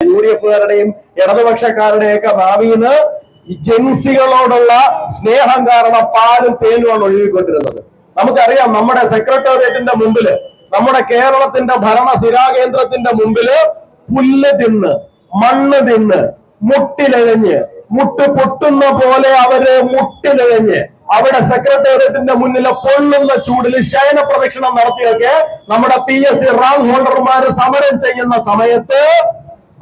UDF-കാരുടെയും ഇടതുപക്ഷക്കാരുടെയൊക്കെ ഭാവിന്ന് ജൻസികളോടുള്ള സ്നേഹം കാരണം പാലും തേനുമാണ് ഒഴുകിക്കൊണ്ടിരുന്നത്. നമുക്കറിയാം, നമ്മുടെ സെക്രട്ടേറിയറ്റിന്റെ മുമ്പില്, നമ്മുടെ കേരളത്തിന്റെ ഭരണസിരാകേന്ദ്രത്തിന്റെ മുമ്പില് പുല്ല് തിന്ന്, മണ്ണ് തിന്ന്, മുട്ടിലഴഞ്ഞ്, മുട്ട് പൊട്ടുന്ന പോലെ അവര് മുട്ടിലഴഞ്ഞ് അവിടെ സെക്രട്ടേറിയറ്റിന്റെ മുന്നിലെ പൊള്ളുന്ന ചൂടില് ശയന പ്രദക്ഷിണം നടത്തിയൊക്കെ നമ്മുടെ PSC റാങ്ക് ഹോൾഡർമാര് സമരം ചെയ്യുന്ന സമയത്ത്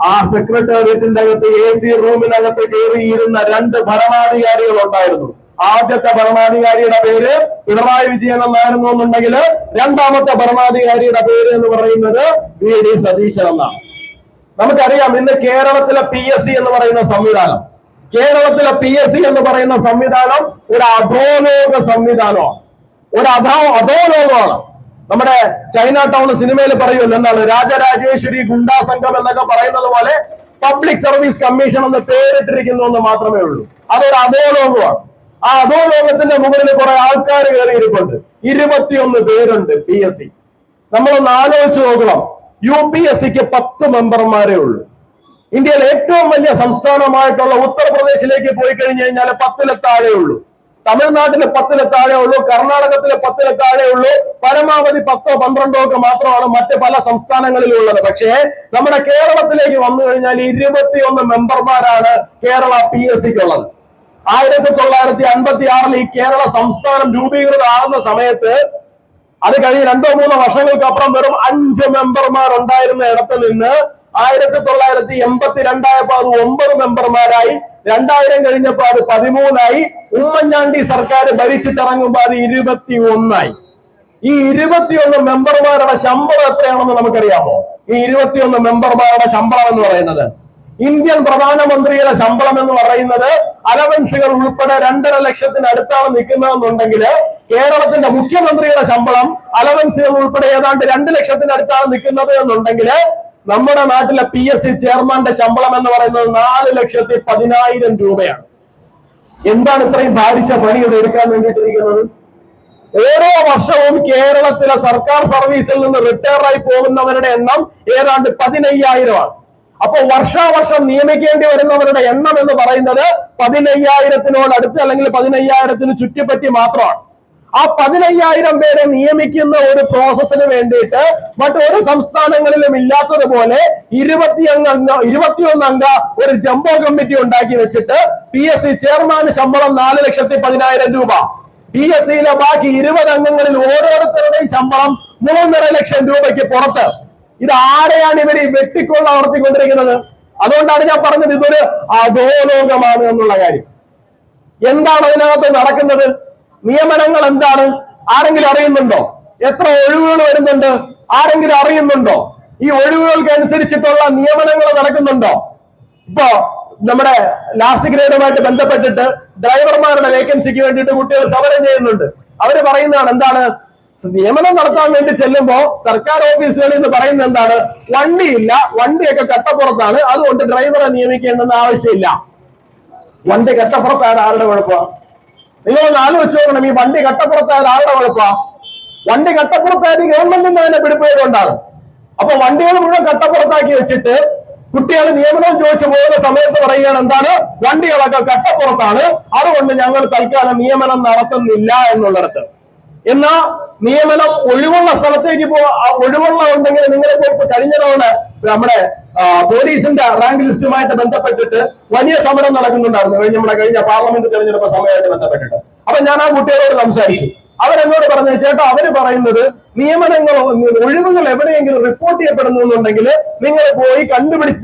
ആ സെക്രട്ടേറിയറ്റിന്റെ അകത്ത് AC റൂമിനകത്ത് കയറിയിരുന്ന 2 ഭരണാധികാരികൾ ഉണ്ടായിരുന്നു. ആദ്യത്തെ ഭരണാധികാരിയുടെ പേര് പിണറായി വിജയൻ എന്നായിരുന്നു എന്നുണ്ടെങ്കിൽ രണ്ടാമത്തെ ഭരണാധികാരിയുടെ പേര് എന്ന് പറയുന്നത് VD സതീശൻ എന്നാണ്. നമുക്കറിയാം, ഇന്ന് കേരളത്തിലെ PSC എന്ന് പറയുന്ന സംവിധാനം, കേരളത്തിലെ PSC എന്ന് പറയുന്ന സംവിധാനം ഒരു അധോലോക സംവിധാനമാണ്, ഒരു അധോലോകമാണ്. നമ്മുടെ ചൈന ടൗൺ സിനിമയിൽ പറയുമല്ലോ, എന്താണ്, രാജരാജേശ്വരി ഗുണ്ടാ സംഘം എന്നൊക്കെ പറയുന്നത് പോലെ പബ്ലിക് സർവീസ് കമ്മീഷൻ എന്ന് പേരിട്ടിരിക്കുന്നു എന്ന് മാത്രമേ ഉള്ളൂ. അതൊരു അധോലോകമാണ്. ആ അധോലോകത്തിന്റെ മുകളിൽ കുറെ ആൾക്കാർ കയറിയിരിപ്പുണ്ട്. 21 പേരുണ്ട് PSC. നമ്മളൊന്ന് ആലോചിച്ച് നോക്കണം. UPSCക്ക് 10 മെമ്പർമാരേ ഉള്ളൂ. ഇന്ത്യയിൽ ഏറ്റവും വലിയ സംസ്ഥാനമായിട്ടുള്ള ഉത്തർപ്രദേശിലേക്ക് പോയി കഴിഞ്ഞു കഴിഞ്ഞാൽ 10-ൽ താഴെ ഉള്ളൂ. തമിഴ്നാട്ടില് 10-ൽ താഴെ ഉള്ളൂ. കർണാടകത്തില് 10-ൽ താഴെ ഉള്ളൂ. പരമാവധി 10-12 ഒക്കെ മാത്രമാണ് മറ്റ് പല സംസ്ഥാനങ്ങളിലും ഉള്ളത്. പക്ഷേ നമ്മുടെ കേരളത്തിലേക്ക് വന്നു കഴിഞ്ഞാൽ 21 മെമ്പർമാരാണ് കേരള PSCക്കുള്ളത്. 1956 ഈ കേരള സംസ്ഥാനം രൂപീകൃതമാകുന്ന സമയത്ത്, അത് കഴിഞ്ഞ് 2-3 വർഷങ്ങൾക്ക് അപ്പുറം വെറും 5 മെമ്പർമാർ ഉണ്ടായിരുന്ന ഇടത്ത് നിന്ന് 1982 ആയപ്പോ അത് 9 മെമ്പർമാരായി. 2000 കഴിഞ്ഞപ്പോ അത് 13ആയി. ഉമ്മൻചാണ്ടി സർക്കാർ ഭരിച്ചിട്ടിറങ്ങുമ്പോ അത് 21ആയി. ഈ 21 മെമ്പർമാരുടെ ശമ്പളം എത്രയാണെന്ന് നമുക്കറിയാമോ? ഈ 21 മെമ്പർമാരുടെ ശമ്പളം എന്ന് പറയുന്നത്, ഇന്ത്യൻ പ്രധാനമന്ത്രിയുടെ ശമ്പളം എന്ന് പറയുന്നത് അലവൻസുകൾ ഉൾപ്പെടെ 2.5 ലക്ഷത്തിന് അടുത്താണ് നിൽക്കുന്നതെന്നുണ്ടെങ്കിൽ, കേരളത്തിന്റെ മുഖ്യമന്ത്രിയുടെ ശമ്പളം അലവൻസുകൾ ഉൾപ്പെടെ ഏതാണ്ട് 2 ലക്ഷത്തിന് അടുത്താണ് നിൽക്കുന്നത് എന്നുണ്ടെങ്കിൽ, നമ്മുടെ നാട്ടിലെ PSC ചെയർമാന്റെ ശമ്പളം എന്ന് പറയുന്നത് 4,10,000 രൂപയാണ്. എന്താണ് ഇത്രയും ഭാരിച്ച പണി ഇത് എടുക്കാൻ വേണ്ടിയിട്ടിരിക്കുന്നത്? ഓരോ വർഷവും കേരളത്തിലെ സർക്കാർ സർവീസിൽ നിന്ന് റിട്ടയറായി പോകുന്നവരുടെ എണ്ണം ഏതാണ്ട് 15,000 അപ്പൊ വർഷാവർഷം നിയമിക്കേണ്ടി വരുന്നവരുടെ എണ്ണം എന്ന് പറയുന്നത് 15,000-നോട് അടുത്ത്, അല്ലെങ്കിൽ 15,000-ന് ചുറ്റിപ്പറ്റി മാത്രമാണ്. ആ 15,000 പേരെ നിയമിക്കുന്ന ഒരു പ്രോസസ്സിന് വേണ്ടിയിട്ട് മറ്റൊരു സംസ്ഥാനങ്ങളിലും ഇല്ലാത്തതുപോലെ 21 അംഗ ഒരു ജംബോ കമ്മിറ്റി ഉണ്ടാക്കി വെച്ചിട്ട് PSC ചെയർമാന് ശമ്പളം 4,10,000 രൂപ. PSCയിലെ ബാക്കി 20 അംഗങ്ങളിൽ ഓരോരുത്തരുടെയും ശമ്പളം 3.5 ലക്ഷം രൂപയ്ക്ക് പുറത്ത്. ഇത് ആരെയാണ് ഇവർ ഈ വെട്ടിക്കൊള്ള നടത്തിക്കൊണ്ടിരിക്കുന്നത്? അതുകൊണ്ടാണ് ഞാൻ പറഞ്ഞത് ഇതൊരു അധോലോകമാണ് എന്നുള്ള കാര്യം. എന്താണ് അതിനകത്ത് നടക്കുന്നത്? നിയമനങ്ങൾ എന്താണ്? ആരെങ്കിലും അറിയുന്നുണ്ടോ? എത്ര ഒഴിവുകൾ വരുന്നുണ്ട്? ആരെങ്കിലും അറിയുന്നുണ്ടോ? ഈ ഒഴിവുകൾക്ക് അനുസരിച്ചിട്ടുള്ള നിയമനങ്ങൾ നടക്കുന്നുണ്ടോ? ഇപ്പോ നമ്മുടെ ലാസ്റ്റ് ഗ്രേഡുമായിട്ട് ബന്ധപ്പെട്ടിട്ട് ഡ്രൈവർമാരുടെ വേക്കൻസിക്ക് വേണ്ടിയിട്ട് കുട്ടികൾ സമരം ചെയ്യുന്നുണ്ട്. അവര് പറയുന്നതാണ്, എന്താണ്, നിയമനം നടത്താൻ വേണ്ടി ചെല്ലുമ്പോ സർക്കാർ ഓഫീസുകളിൽ നിന്ന് പറയുന്നത് എന്താണ്, വണ്ടിയില്ല, വണ്ടിയൊക്കെ കട്ടപ്പുറത്താണ്, അതുകൊണ്ട് ഡ്രൈവറെ നിയമിക്കേണ്ടെന്ന് ആവശ്യമില്ല. വണ്ടി കട്ടപ്പുറത്തായത് ആരുടെ കുഴപ്പമാണ്? നിങ്ങളൊന്ന് ആലോചിച്ച് നോക്കണം. ഈ വണ്ടി കട്ടപ്പുറത്തായത് ആരുടെ കുഴപ്പമാണ്? വണ്ടി കട്ടപ്പുറത്തായത് ഗവൺമെന്റിന്റെ തന്നെ പിടിപ്പുകൊണ്ടാണ്. അപ്പൊ വണ്ടികൾ മുഴുവൻ കട്ടപ്പുറത്താക്കി വെച്ചിട്ട് കുട്ടികൾ നിയമനം ചോദിച്ചു പോകുന്ന സമയത്ത് പറയുകയാണ്, എന്താണ്, വണ്ടികളൊക്കെ കട്ടപ്പുറത്താണ്, അതുകൊണ്ട് ഞങ്ങൾ തൽക്കാലം നിയമനം നടത്തുന്നില്ല എന്നുള്ളിടത്ത്. എന്നാ നിയമനം ഒഴിവുള്ള സ്ഥലത്തേക്ക് ഒഴിവുള്ള ഉണ്ടെങ്കിൽ നിങ്ങളിപ്പോ കഴിഞ്ഞ തവണ നമ്മുടെ പോലീസിന്റെ റാങ്ക് ലിസ്റ്റുമായിട്ട് ബന്ധപ്പെട്ടിട്ട് വലിയ സമരം നടക്കുന്നുണ്ടായിരുന്നു നമ്മുടെ കഴിഞ്ഞ പാർലമെന്റ് തെരഞ്ഞെടുപ്പ് സമയമായിട്ട് ബന്ധപ്പെട്ടിട്ട്. അപ്പൊ ഞാൻ ആ കുട്ടികളോട് സംസാരിച്ചു. അവരെന്നോട് പറഞ്ഞു, ചേട്ടാ, അവര് പറയുന്നത് നിയമനങ്ങൾ, ഒഴിവുകൾ എവിടെയെങ്കിലും റിപ്പോർട്ട് ചെയ്യപ്പെടുന്നു എന്നുണ്ടെങ്കിൽ നിങ്ങൾ പോയി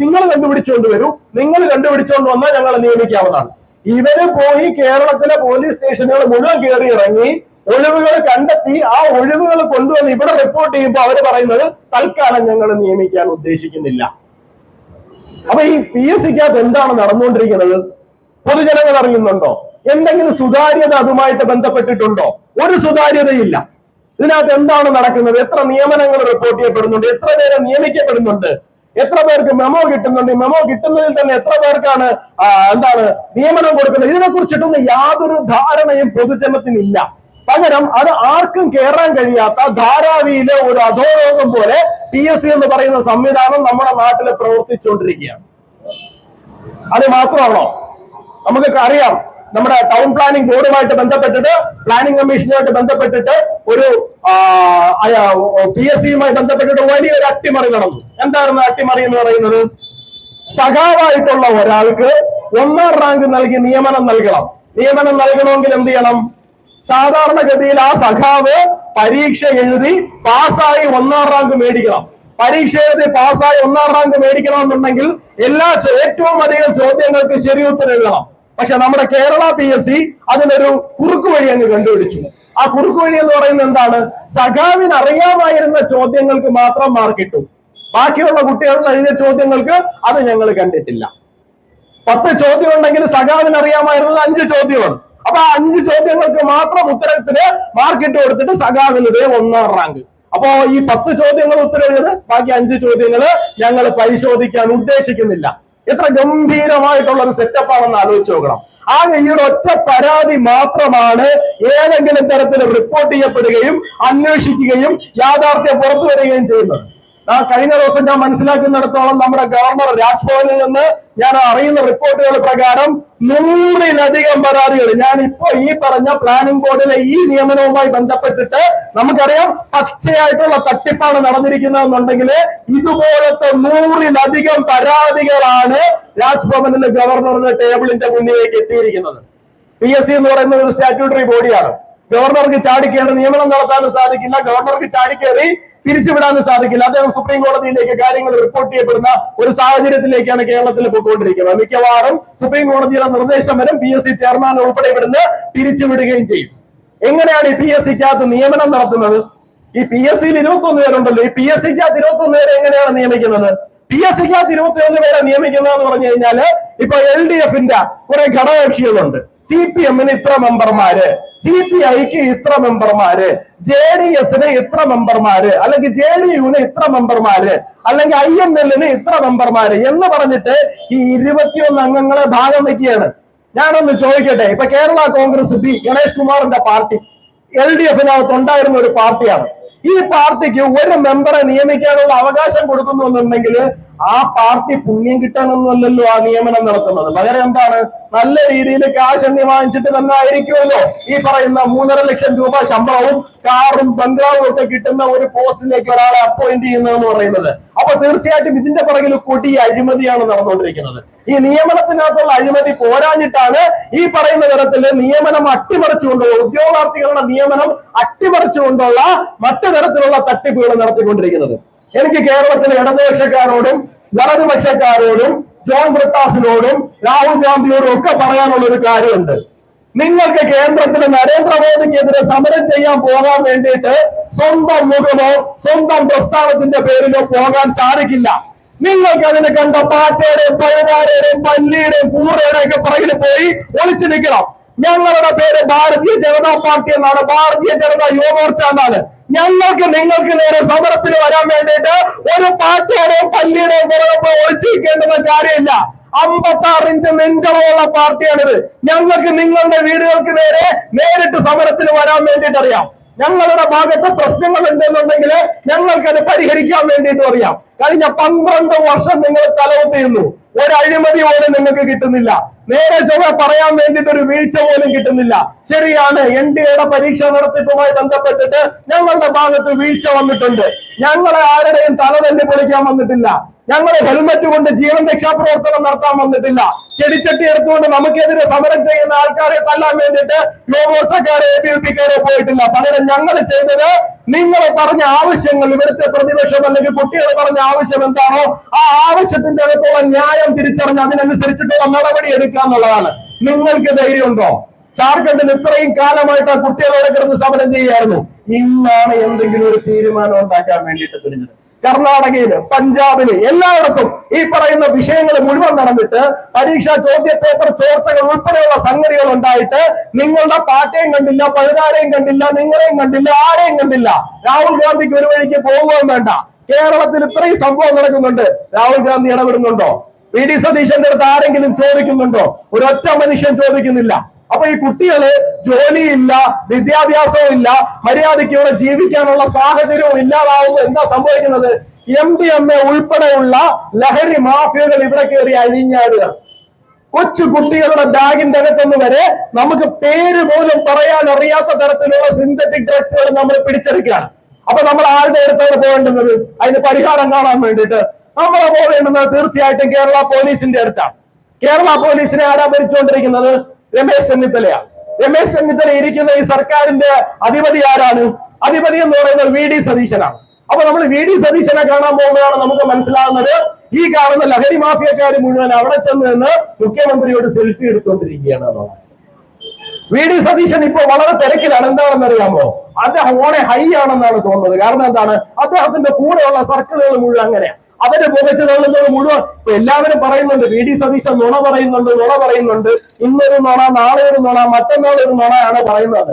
നിങ്ങൾ കണ്ടുപിടിച്ചുകൊണ്ട് വരൂ, നിങ്ങൾ കണ്ടുപിടിച്ചുകൊണ്ട് വന്നാൽ ഞങ്ങൾ നിയമിക്കാവുന്നതാണ്. ഇവര് പോയി കേരളത്തിലെ പോലീസ് സ്റ്റേഷനുകൾ മുഴുവൻ കയറി ഇറങ്ങി ഒഴിവുകൾ കണ്ടെത്തി ആ ഒഴിവുകൾ കൊണ്ടുവന്ന് ഇവിടെ റിപ്പോർട്ട് ചെയ്യുമ്പോൾ അവര് പറയുന്നത് തൽക്കാലം ഞങ്ങൾ നിയമിക്കാൻ ഉദ്ദേശിക്കുന്നില്ല. അപ്പൊ ഈ PSCക്കകത്ത് എന്താണ് നടന്നുകൊണ്ടിരിക്കുന്നത്? പൊതുജനങ്ങൾ അറിയുന്നുണ്ടോ? എന്തെങ്കിലും സുതാര്യത അതുമായിട്ട് ബന്ധപ്പെട്ടിട്ടുണ്ടോ? ഒരു സുതാര്യതയില്ല. ഇതിനകത്ത് എന്താണ് നടക്കുന്നത്? എത്ര നിയമനങ്ങൾ റിപ്പോർട്ട് ചെയ്യപ്പെടുന്നുണ്ട്? എത്ര പേരെ നിയമിക്കപ്പെടുന്നുണ്ട്? എത്ര പേർക്ക് മെമോ കിട്ടുന്നുണ്ട്? മെമോ കിട്ടുന്നതിൽ തന്നെ എത്ര പേർക്കാണ് എന്താണ് നിയമനം കൊടുക്കുന്നത്? ഇതിനെ കുറിച്ചിട്ടൊന്നും യാതൊരു ധാരണയും പൊതുജനത്തിനില്ല. പകരം അത് ആർക്കും കയറാൻ കഴിയാത്ത ധാരാവിയിലെ ഒരു അധോലോകം പോലെ PSC എന്ന് പറയുന്ന സംവിധാനം നമ്മുടെ നാട്ടിൽ പ്രവർത്തിച്ചുകൊണ്ടിരിക്കുകയാണ്. അത് മാത്രമാണോ? നമുക്ക് അറിയാം, നമ്മുടെ ടൗൺ പ്ലാനിംഗ് ബോർഡുമായിട്ട് ബന്ധപ്പെട്ടിട്ട്, പ്ലാനിംഗ് കമ്മീഷനുമായിട്ട് ബന്ധപ്പെട്ടിട്ട് ഒരു PSCയുമായി ബന്ധപ്പെട്ടിട്ട് വലിയൊരു അട്ടിമറി നടന്നു. എന്തായിരുന്നു അട്ടിമറി എന്ന് പറയുന്നത്? സഖാവായിട്ടുള്ള ഒരാൾക്ക് 1ാം റാങ്ക് നൽകി നിയമനം നൽകണം. നിയമനം നൽകണമെങ്കിൽ എന്ത് ചെയ്യണം? സാധാരണഗതിയിൽ ആ സഖാവ് പരീക്ഷ എഴുതി പാസ്സായി 1ാം റാങ്ക് മേടിക്കണം. പരീക്ഷ എഴുതി പാസ്സായി 1ാം റാങ്ക് മേടിക്കണമെന്നുണ്ടെങ്കിൽ ഏറ്റവും അധികം ചോദ്യങ്ങൾക്ക് ശരി ഉത്തരം എഴുതണം. പക്ഷെ നമ്മുടെ കേരള PSC അതിനൊരു കുറുക്കു വഴി അങ്ങ് കണ്ടുപിടിച്ചു. ആ കുറുക്കു വഴി എന്ന് പറയുന്നത് എന്താണ്? സഖാവിന് അറിയാമായിരുന്ന ചോദ്യങ്ങൾക്ക് മാത്രം മാർക്ക് ഇട്ടു. ബാക്കിയുള്ള കുട്ടികൾ എഴുതിയ ചോദ്യങ്ങൾക്ക് അത് ഞങ്ങൾ കണ്ടിട്ടില്ല. 10 ചോദ്യം ഉണ്ടെങ്കിൽ സഖാവിന് അറിയാമായിരുന്നത് 5 ചോദ്യമാണ്. അപ്പൊ ആ 5 ചോദ്യങ്ങൾക്ക് മാത്രം ഉത്തരത്തിന് മാർക്കിട്ട് കൊടുത്തിട്ട് സഖാവിന് 1ാം റാങ്ക്. അപ്പോ ഈ 10 ചോദ്യങ്ങൾ ഉത്തരം എഴുതി, ബാക്കി 5 ചോദ്യങ്ങൾ ഞങ്ങൾ പരിശോധിക്കാൻ ഉദ്ദേശിക്കുന്നില്ല. എത്ര ഗംഭീരമായിട്ടുള്ള ഒരു സെറ്റപ്പ് ആണെന്ന് ആലോചിച്ച് നോക്കണം. ആകെ ഈ ഒരു ഒറ്റ പരാതി മാത്രമാണ് ഏതെങ്കിലും തരത്തിൽ റിപ്പോർട്ട് ചെയ്യപ്പെടുകയും അന്വേഷിക്കുകയും യാഥാർത്ഥ്യം പുറത്തു വരികയും ചെയ്യുന്നത്. കഴിഞ്ഞ ദിവസം ഞാൻ മനസ്സിലാക്കുന്നിടത്തോളം നമ്മുടെ ഗവർണർ രാജ്ഭവനിൽ നിന്ന് ഞാൻ അറിയുന്ന റിപ്പോർട്ടുകൾ പ്രകാരം 100-ലധികം പരാതികൾ ഞാൻ ഇപ്പോ ഈ പറഞ്ഞ പ്ലാനിംഗ് ബോർഡിലെ ഈ നിയമനവുമായി ബന്ധപ്പെട്ടിട്ട് നമുക്കറിയാം പച്ചയായിട്ടുള്ള തട്ടിപ്പാണ് നടന്നിരിക്കുന്നതെന്നുണ്ടെങ്കിൽ ഇതുപോലത്തെ 100-ലധികം പരാതികളാണ് രാജ്ഭവനിലെ ഗവർണറുടെ ടേബിളിന്റെ മുന്നിലേക്ക് എത്തിയിരിക്കുന്നത്. PSC എന്ന് പറയുന്നത് ഒരു സ്റ്റാറ്റ്യൂട്ടറി ബോഡിയാണ്. ഗവർണർക്ക് ചാടിക്കേറി നിയമനം നടത്താനും സാധിക്കില്ല, ഗവർണർക്ക് ചാടിക്കേറി പിരിച്ചുവിടാനും സാധിക്കില്ല. അദ്ദേഹം സുപ്രീം കോടതിയിലേക്ക് കാര്യങ്ങൾ റിപ്പോർട്ട് ചെയ്യപ്പെടുന്ന ഒരു സാഹചര്യത്തിലേക്കാണ് കേരളത്തിൽ പോയിക്കൊണ്ടിരിക്കുന്നത്. മിക്കവാറും സുപ്രീം കോടതിയുടെ നിർദ്ദേശം വരും, PSC ചെയർമാൻ ഉൾപ്പെടെ ഇവിടുന്ന് പിരിച്ചുവിടുകയും ചെയ്യും. എങ്ങനെയാണ് ഈ PSCക്കകത്ത് നിയമനം നടത്തുന്നത്? ഈ PSCയിൽ 21 പേരുണ്ടല്ലോ, ഈ PSCക്കകത്ത് 21 പേരെ എങ്ങനെയാണ് നിയമിക്കുന്നത്? PSCക്കകത്ത് 21 പേരെ നിയമിക്കുന്നതെന്ന് പറഞ്ഞു കഴിഞ്ഞാല് ഇപ്പൊ LDFന്റെ കുറെ ഘടകകക്ഷികളുണ്ട്. CPM-ന് ഇത്ര മെമ്പർമാര്, CPI-ക്ക് ഇത്ര മെമ്പർമാര്, JDS-ന് ഇത്ര മെമ്പർമാര്, അല്ലെങ്കിൽ JDU-ന് ഇത്ര മെമ്പർമാര്, അല്ലെങ്കിൽ IML-ന് ഇത്ര മെമ്പർമാര് എന്ന് പറഞ്ഞിട്ട് ഈ 21 അംഗങ്ങളെ ഭാഗം വെക്കുകയാണ്. ഞാനൊന്ന് ചോദിക്കട്ടെ, ഇപ്പൊ കേരള കോൺഗ്രസ് ഗണേഷ് കുമാറിന്റെ പാർട്ടി LDF-നകത്ത് ഉണ്ടായിരുന്ന ഒരു പാർട്ടിയാണ്. ഈ പാർട്ടിക്ക് ഒരു മെമ്പറെ നിയമിക്കാനുള്ള അവകാശം കൊടുക്കുന്നു എന്നുണ്ടെങ്കിൽ ആ പാർട്ടി പുണ്യം കിട്ടാനൊന്നുമല്ലല്ലോ ആ നിയമനം നടത്തുന്നത്. പകരം എന്താണ്? നല്ല രീതിയിൽ കാശ് എണ്ണി വാങ്ങിച്ചിട്ട് തന്നെ ആയിരിക്കുമല്ലോ ഈ പറയുന്ന 3.5 ലക്ഷം രൂപ ശമ്പളവും കാറും ബംഗ്ലാവും ഒക്കെ കിട്ടുന്ന ഒരു പോസ്റ്റിലേക്ക് ഒരാളെ അപ്പോയിന്റ് ചെയ്യുന്നതെന്ന് പറയുന്നത്. അപ്പൊ തീർച്ചയായിട്ടും ഇതിന്റെ പുറകിൽ കൊടിയ അഴിമതിയാണ് നടന്നുകൊണ്ടിരിക്കുന്നത്. ഈ നിയമനത്തിനകത്തുള്ള അഴിമതി പോരാഞ്ഞിട്ടാണ് ഈ പറയുന്ന തരത്തില് നിയമനം അട്ടിമറിച്ചുകൊണ്ടുള്ള, ഉദ്യോഗാർത്ഥികളുടെ നിയമനം അട്ടിമറിച്ചുകൊണ്ടുള്ള മറ്റു തരത്തിലുള്ള തട്ടിപ്പുകൾ നടത്തിക്കൊണ്ടിരിക്കുന്നത്. എനിക്ക് കേരളത്തിലെ ഇടതുപക്ഷക്കാരോടും വലതുപക്ഷക്കാരോടും ജോൺ ബ്രിട്ടാസിനോടും രാഹുൽ ഗാന്ധിയോടും ഒക്കെ പറയാനുള്ള ഒരു കാര്യമുണ്ട്. നിങ്ങൾക്ക് കേന്ദ്രത്തിൽ നരേന്ദ്രമോദിക്കെതിരെ സമരം ചെയ്യാൻ പോകാൻ വേണ്ടിയിട്ട് സ്വന്തം മുഖമോ സ്വന്തം പ്രസ്ഥാനത്തിന്റെ പേരിലോ പോകാൻ സാധിക്കില്ല. നിങ്ങൾക്ക് അതിന് കണ്ട പാറ്റയുടെയും പഴുതാരയുടെയും പല്ലിയുടെയും കൂറയുടെയും ഒക്കെ പുറകിൽ പോയി ഒളിച്ചു നിൽക്കണം. ഞങ്ങളുടെ പേര് ഭാരതീയ ജനതാ പാർട്ടി എന്നാണ്, ഭാരതീയ ജനതാ യുവമോർച്ച എന്നാണ്. ഞങ്ങൾക്ക് നിങ്ങൾക്ക് നേരെ സമരത്തിന് വരാൻ വേണ്ടിയിട്ട് ഒരു പാർട്ടിയുടെയും പല്ലിയുടെയും പുറകെ ഒളിച്ചിരിക്കേണ്ടുന്ന കാര്യമില്ല. 56 ഇഞ്ച് നെഞ്ചളവുള്ള പാർട്ടിയാണിത്. ഞങ്ങൾക്ക് നിങ്ങളുടെ വീടുകൾക്ക് നേരെ നേരിട്ട് സമരത്തിന് വരാൻ വേണ്ടിയിട്ട് അറിയാം. ഞങ്ങളുടെ ഭാഗത്ത് പ്രശ്നങ്ങൾ ഉണ്ടെന്നുണ്ടെങ്കിൽ ഞങ്ങൾക്കത് പരിഹരിക്കാൻ വേണ്ടിയിട്ട് അറിയാം. കഴിഞ്ഞ 12 വർഷം നിങ്ങൾ തലവെത്തിയിരുന്നു, ഒരു അഴിമതി പോലും നിങ്ങൾക്ക് കിട്ടുന്നില്ല. നേരെ ചൊവ്വ പറയാൻ വേണ്ടിയിട്ട് ഒരു വീഴ്ച പോലും കിട്ടുന്നില്ല. ശരിയാണ്, NDAയുടെ പരീക്ഷ നടത്തിപ്പുമായി ബന്ധപ്പെട്ടിട്ട് ഞങ്ങളുടെ ഭാഗത്ത് വീഴ്ച വന്നിട്ടുണ്ട്. ഞങ്ങളെ ആരുടെയും തല തന്നെ പൊളിക്കാൻ വന്നിട്ടില്ല. ഞങ്ങൾ ഹെൽമറ്റ് കൊണ്ട് ജീവൻ രക്ഷാപ്രവർത്തനം നടത്താൻ വന്നിട്ടില്ല. ചെടിച്ചട്ടി എടുത്തുകൊണ്ട് നമുക്കെതിരെ സമരം ചെയ്യുന്ന ആൾക്കാരെ തല്ലാൻ വേണ്ടിയിട്ട് യുവമോർച്ചക്കാരെ ABVP-ക്കാരെ പോയിട്ടില്ല. പകരം ഞങ്ങൾ ചെയ്തത് നിങ്ങൾ പറഞ്ഞ ആവശ്യങ്ങൾ, ഇവിടുത്തെ പ്രതിപക്ഷം അല്ലെങ്കിൽ കുട്ടികൾ പറഞ്ഞ ആവശ്യം എന്താണോ ആ ആവശ്യത്തിന്റെ അകത്തുള്ള ന്യായം തിരിച്ചറിഞ്ഞ് അതിനനുസരിച്ചിട്ടുള്ള നടപടി എടുക്കുക എന്നുള്ളതാണ്. നിങ്ങൾക്ക് ധൈര്യമുണ്ടോ? ജാർഖണ്ഡിൽ ഇത്രയും കാലമായിട്ട് ആ കുട്ടികളോട് കിടന്ന് സമരം ചെയ്യായിരുന്നു. ഇന്നാണ് എന്തെങ്കിലും ഒരു തീരുമാനം ഉണ്ടാക്കാൻ വേണ്ടിയിട്ട് തുനിഞ്ഞത്. കർണാടകയില്, പഞ്ചാബില്, എല്ലായിടത്തും ഈ പറയുന്ന വിഷയങ്ങൾ മുഴുവൻ നടന്നിട്ട് പരീക്ഷാ ചോദ്യ പേപ്പർ ചോർച്ചകൾ ഉൾപ്പെടെയുള്ള സംഗതികൾ ഉണ്ടായിട്ട് നിങ്ങളുടെ പാർട്ടിയും കണ്ടില്ല, പഴുതാരെയും കണ്ടില്ല, നിങ്ങളെയും കണ്ടില്ല, ആരെയും കണ്ടില്ല. രാഹുൽ ഗാന്ധിക്ക് ഒരു വഴിക്ക് പോകുകയും വേണ്ട. കേരളത്തിൽ ഇത്രയും സംഭവം നടക്കുന്നുണ്ട്, രാഹുൽ ഗാന്ധി ഇടപെടുന്നുണ്ടോ? VD സതീശന്റെ അടുത്ത് ആരെങ്കിലും ചോദിക്കുന്നുണ്ടോ? ഒരൊറ്റ മനുഷ്യൻ ചോദിക്കുന്നില്ല. അപ്പൊ ഈ കുട്ടികള് ജോലിയില്ല, വിദ്യാഭ്യാസവും ഇല്ല, മര്യാദയ്ക്ക് ഇവിടെ ജീവിക്കാനുള്ള സാഹചര്യവും ഇല്ലാതാവുമ്പോൾ എന്താ സംഭവിക്കുന്നത്? MDMA ഉൾപ്പെടെയുള്ള ലഹരി മാഫിയകൾ ഇവിടെ കയറി അഴിഞ്ഞാടുക. കൊച്ചു കുട്ടികളുടെ ബാഗിന്റെ അകത്തുനിന്ന് വരെ നമുക്ക് പേര് പോലും പറയാൻ അറിയാത്ത തരത്തിലുള്ള സിന്തറ്റിക് ഡ്രഗ്സുകൾ നമ്മൾ പിടിച്ചെടുക്കുകയാണ്. അപ്പൊ നമ്മൾ ആരുടെ അടുത്താണ് പോകേണ്ടുന്നത്? അതിന് പരിഹാരം കാണാൻ വേണ്ടിയിട്ട് നമ്മൾ പോകേണ്ടുന്നത് തീർച്ചയായിട്ടും കേരള പോലീസിന്റെ അടുത്താണ്. കേരള പോലീസിനെ ആരാ ഭരിച്ചുകൊണ്ടിരിക്കുന്നത്? രമേശ് ചെന്നിത്തലയാണ്. രമേശ് ചെന്നിത്തല ഇരിക്കുന്ന ഈ സർക്കാരിന്റെ അധിപതി ആരാണ്? അധിപതി എന്ന് പറയുന്നത് VD സതീശനാണ്. അപ്പൊ നമ്മൾ VD സതീശനെ കാണാൻ പോകുമ്പോഴാണ് നമുക്ക് മനസ്സിലാകുന്നത് ഈ കാണുന്ന ലഹരി മാഫിയക്കാർ മുഴുവൻ അവിടെ ചെന്ന് നിന്ന് മുഖ്യമന്ത്രിയോട് സെൽഫി എടുത്തുകൊണ്ടിരിക്കുകയാണ് എന്നുള്ളത്. VD സതീശൻ ഇപ്പൊ വളരെ തിരക്കിലാണ്. എന്താണെന്ന് അറിയാമോ? അദ്ദേഹം ഓണെ ഹൈ ആണെന്നാണ് തോന്നുന്നത്. കാരണം എന്താണ്? അദ്ദേഹത്തിന്റെ കൂടെയുള്ള സർക്കിളുകൾ മുഴുവൻ അങ്ങനെയാണ്. അവര് പുകച്ചു തള്ളുന്നത് മുഴുവൻ ഇപ്പൊ എല്ലാവരും പറയുന്നുണ്ട് VD സതീശൻ നുണ പറയുന്നുണ്ട്. ഇന്നൊരു നുണ, നാളെ ഒരു നുണ, മറ്റന്നാൾ ഒരു നുണയാണ് പറയുന്നത്.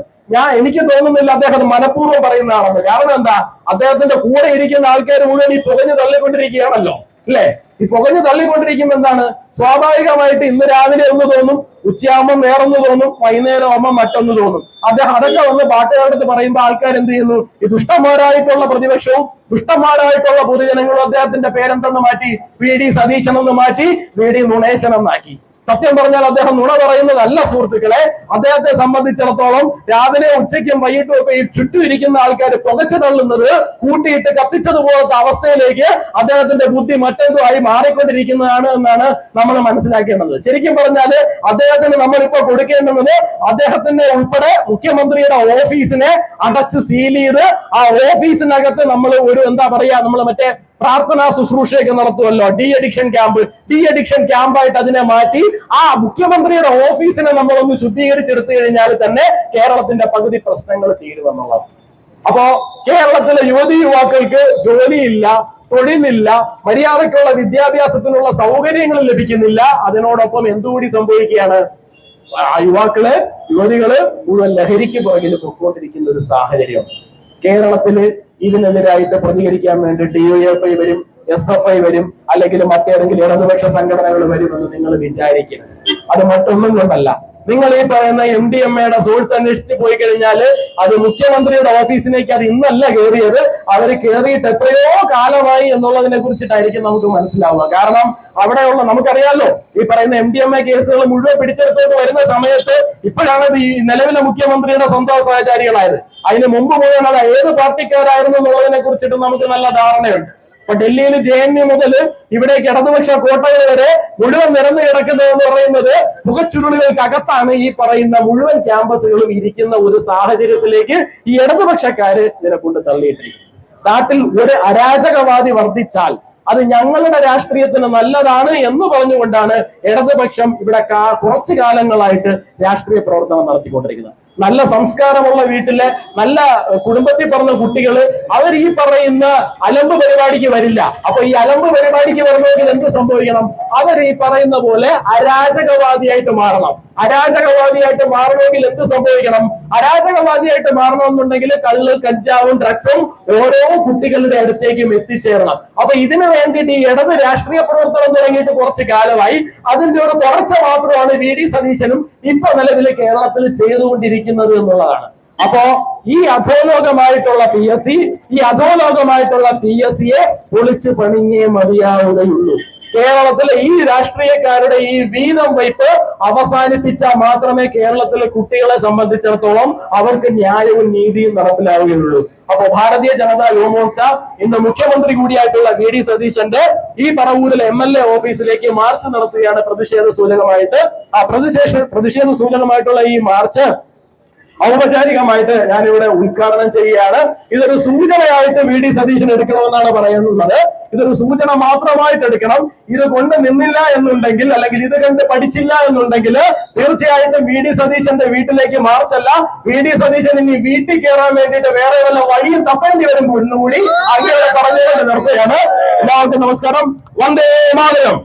എനിക്ക് തോന്നുന്നില്ല അദ്ദേഹം മനഃപൂർവ്വം പറയുന്നതാണെന്ന്. കാരണം എന്താ? അദ്ദേഹത്തിന്റെ കൂടെ ഇരിക്കുന്ന ആൾക്കാർ മുഴുവൻ ഈ പുകഞ്ഞു തള്ളിക്കൊണ്ടിരിക്കുകയാണല്ലോ, അല്ലെ? ഈ പുകഞ്ഞു തള്ളിക്കൊണ്ടിരിക്കുമ്പോ എന്താണ്? സ്വാഭാവികമായിട്ട് ഇന്ന് രാവിലെ ഒന്ന് തോന്നും, ഉച്ചയാകുമ്പോൾ വേറൊന്ന് തോന്നും, വൈകുന്നേരം ആകുമ്പോൾ മറ്റൊന്ന് തോന്നും. അദ്ദേഹം അതൊക്കെ വന്ന് പാട്ടുകാരുടെ പറയുമ്പോൾ ആൾക്കാർ എന്ത് ചെയ്യുന്നു? ഈ ദുഷ്ടന്മാരായിട്ടുള്ള പ്രതിപക്ഷവും ദുഷ്ടന്മാരായിട്ടുള്ള പൊതുജനങ്ങളും അദ്ദേഹത്തിന്റെ പേരെന്തെന്ന് മാറ്റി VD സതീശൻ എന്ന് മാറ്റി VD നുണേശൻ എന്നാക്കി. സത്യം പറഞ്ഞാൽ അദ്ദേഹം നുണ പറയുന്നതല്ല സുഹൃത്തുക്കളെ. അദ്ദേഹത്തെ സംബന്ധിച്ചിടത്തോളം രാവിലെ ഉച്ചയ്ക്കും വൈകിട്ടും ഒക്കെ ഈ ചുറ്റും ഇരിക്കുന്ന ആൾക്കാർ പുകച്ചു തള്ളുന്നത് കൂട്ടിയിട്ട് കത്തിച്ചതുപോലത്തെ അവസ്ഥയിലേക്ക് അദ്ദേഹത്തിന്റെ ബുദ്ധി മറ്റേതുമായി മാറിക്കൊണ്ടിരിക്കുന്നതാണ് എന്നാണ് നമ്മൾ മനസ്സിലാക്കേണ്ടത്. ശരിക്കും പറഞ്ഞാല് അദ്ദേഹത്തിന് നമ്മളിപ്പോ കൊടുക്കേണ്ടുന്നത് അദ്ദേഹത്തിന്റെ ഉൾപ്പെടെ മുഖ്യമന്ത്രിയുടെ ഓഫീസിനെ അടച്ച് സീൽ ചെയ്ത് ആ ഓഫീസിനകത്ത് നമ്മൾ ഒരു എന്താ പറയാ, നമ്മൾ മറ്റേ പ്രാർത്ഥനാ ശുശ്രൂഷയൊക്കെ നടത്തുമല്ലോ, ഡി അഡിക്ഷൻ ക്യാമ്പായിട്ട് അതിനെ മാറ്റി ആ മുഖ്യമന്ത്രിയുടെ ഓഫീസിനെ നമ്മളൊന്ന് ശുദ്ധീകരിച്ചെടുത്തു കഴിഞ്ഞാൽ തന്നെ കേരളത്തിന്റെ പകുതി പ്രശ്നങ്ങൾ തീരുമെന്നുള്ളത്. അപ്പോ കേരളത്തിലെ യുവാക്കൾക്ക് ജോലിയില്ല, തൊഴിലില്ല, മര്യാദയ്ക്കുള്ള വിദ്യാഭ്യാസത്തിനുള്ള സൗകര്യങ്ങൾ ലഭിക്കുന്നില്ല. അതിനോടൊപ്പം എന്തുകൂടി സംഭവിക്കുകയാണ്? യുവതികള് മുഴുവൻ ലഹരിക്ക് പുറകിൽ പൊക്കോണ്ടിരിക്കുന്ന ഒരു സാഹചര്യം. കേരളത്തില് ഇതിനെതിരായിട്ട് പ്രതികരിക്കാൻ വേണ്ടി DYFI വരും, SFI വരും, അല്ലെങ്കിൽ മറ്റേതെങ്കിലും ഇടതുപക്ഷ സംഘടനകൾ വരുമെന്ന് നിങ്ങൾ വിചാരിക്കുന്നത്. അത് മറ്റൊന്നും കൊണ്ടല്ല. നിങ്ങൾ ഈ പറയുന്ന MDMAയുടെ സോഴ്സ് അന്വേഷിച്ച് പോയി കഴിഞ്ഞാൽ അത് മുഖ്യമന്ത്രിയുടെ ഓഫീസിലേക്ക് അത് ഇന്നല്ല കയറിയത്, അവർ കയറിയിട്ട് എത്രയോ കാലമായി എന്നുള്ളതിനെ കുറിച്ചിട്ടായിരിക്കും നമുക്ക് മനസ്സിലാവുക. കാരണം അവിടെയുള്ള നമുക്കറിയാലോ, ഈ പറയുന്ന MDMA കേസുകൾ മുഴുവൻ പിടിച്ചെടുത്തോട്ട് വരുന്ന സമയത്ത് ഇപ്പോഴാണ് ഈ നിലവിലെ മുഖ്യമന്ത്രിയുടെ സ്വന്തം സഹചാരികളായത്. അതിന് മുമ്പ് മുഴുവൻ അത് ഏത് പാർട്ടിക്കാരായിരുന്നു എന്നുള്ളതിനെ കുറിച്ചിട്ട് നമുക്ക് നല്ല ധാരണയുണ്ട്. ഇപ്പൊ ഡൽഹിയിൽ JNU മുതൽ ഇവിടേക്ക് ഇടതുപക്ഷ കോട്ടകൾ വരെ മുഴുവൻ നിരന്നു കിടക്കുന്നതെന്ന് പറയുന്നത് മുഖച്ചുരുളുകൾക്കകത്താണ് ഈ പറയുന്ന മുഴുവൻ ക്യാമ്പസുകളും ഇരിക്കുന്ന ഒരു സാഹചര്യത്തിലേക്ക് ഈ ഇടതുപക്ഷക്കാര് ഇതിനെ കൊണ്ട് തള്ളിയിട്ടിരിക്കും. നാട്ടിൽ ഒരു അരാജകവാദി വർദ്ധിച്ചാൽ അത് ഞങ്ങളുടെ രാഷ്ട്രീയത്തിന് നല്ലതാണ് എന്ന് പറഞ്ഞുകൊണ്ടാണ് ഇടതുപക്ഷം ഇവിടെ കുറച്ചു കാലങ്ങളായിട്ട് രാഷ്ട്രീയ പ്രവർത്തനം നടത്തിക്കൊണ്ടിരിക്കുന്നത്. നല്ല സംസ്കാരമുള്ള വീട്ടിലെ നല്ല കുടുംബത്തിൽ പറഞ്ഞ കുട്ടികള് അവർ ഈ പറയുന്ന അലമ്പ് പരിപാടിക്ക് വരില്ല. അപ്പൊ ഈ അലമ്പ് പരിപാടിക്ക് വരണമെങ്കിൽ എന്ത് സംഭവിക്കണം? അവർ ഈ പറയുന്ന പോലെ അരാജകവാദിയായിട്ട് മാറണം. അരാജകവാദിയായിട്ട് മാറണമെങ്കിൽ എന്ത് സംഭവിക്കണം? അരാജകവാദിയായിട്ട് മാറണമെന്നുണ്ടെങ്കിൽ കള്ള്, കഞ്ചാവും, ഡ്രഗ്സും ഓരോ കുട്ടികളുടെ അടുത്തേക്കും എത്തിച്ചേരണം. അപ്പൊ ഇതിനു വേണ്ടിയിട്ട് ഈ ഇടത് രാഷ്ട്രീയ പ്രവർത്തനം തുടങ്ങിയിട്ട് കുറച്ചു കാലമായി. അതിന്റെ ഒരു തുടർച്ച മാത്രമാണ് VD സതീശനും ഇപ്പൊ നിലവിൽ കേരളത്തിൽ ചെയ്തുകൊണ്ടിരിക്കുന്നത് എന്നുള്ളതാണ്. അപ്പോ ഈ അധോലോകമായിട്ടുള്ള PSCയെ പൊളിച്ച് പണിഞ്ഞേ മതിയാവുകയുള്ളൂ. കേരളത്തിലെ ഈ രാഷ്ട്രീയക്കാരുടെ ഈ വീതം വയ്പ് അവസാനിപ്പിച്ചാൽ മാത്രമേ കേരളത്തിലെ കുട്ടികളെ സംബന്ധിച്ചിടത്തോളം അവർക്ക് ന്യായവും നീതിയും നടപ്പിലാവുകയുള്ളൂ. അപ്പൊ ഭാരതീയ ജനതാ യുവമോർച്ച ഇന്ന് മുഖ്യമന്ത്രി കൂടിയായിട്ടുള്ള VD സതീശന്റെ ഈ പറവൂരിലെ MLA ഓഫീസിലേക്ക് മാർച്ച് നടത്തുകയാണ് പ്രതിഷേധ സൂചകമായിട്ടുള്ള ഈ മാർച്ച് ഔപചാരികമായിട്ട് ഞാനിവിടെ ഉദ്ഘാടനം ചെയ്യുകയാണ്. ഇതൊരു സൂചനയായിട്ട് VD സതീശൻ എടുക്കണമെന്നാണ് പറയുന്നത്. ഇതൊരു സൂചന മാത്രമായിട്ട് എടുക്കണം. ഇത് കൊണ്ട് നിന്നില്ല എന്നുണ്ടെങ്കിൽ, അല്ലെങ്കിൽ ഇത് കണ്ട് പഠിച്ചില്ല എന്നുണ്ടെങ്കിൽ തീർച്ചയായിട്ടും VD സതീശന്റെ വീട്ടിലേക്ക് മാർച്ചല്ല, VD സതീശൻ ഇനി വീട്ടിൽ കയറാൻ വേണ്ടിയിട്ട് വേറെ വല്ല വഴിയും തപ്പേണ്ടി വരും എന്നുകൂടി അങ്ങനെ പറഞ്ഞുകൊണ്ട് നിർത്തുകയാണ്. എല്ലാവർക്കും നമസ്കാരം. വന്ദേ മാതരം.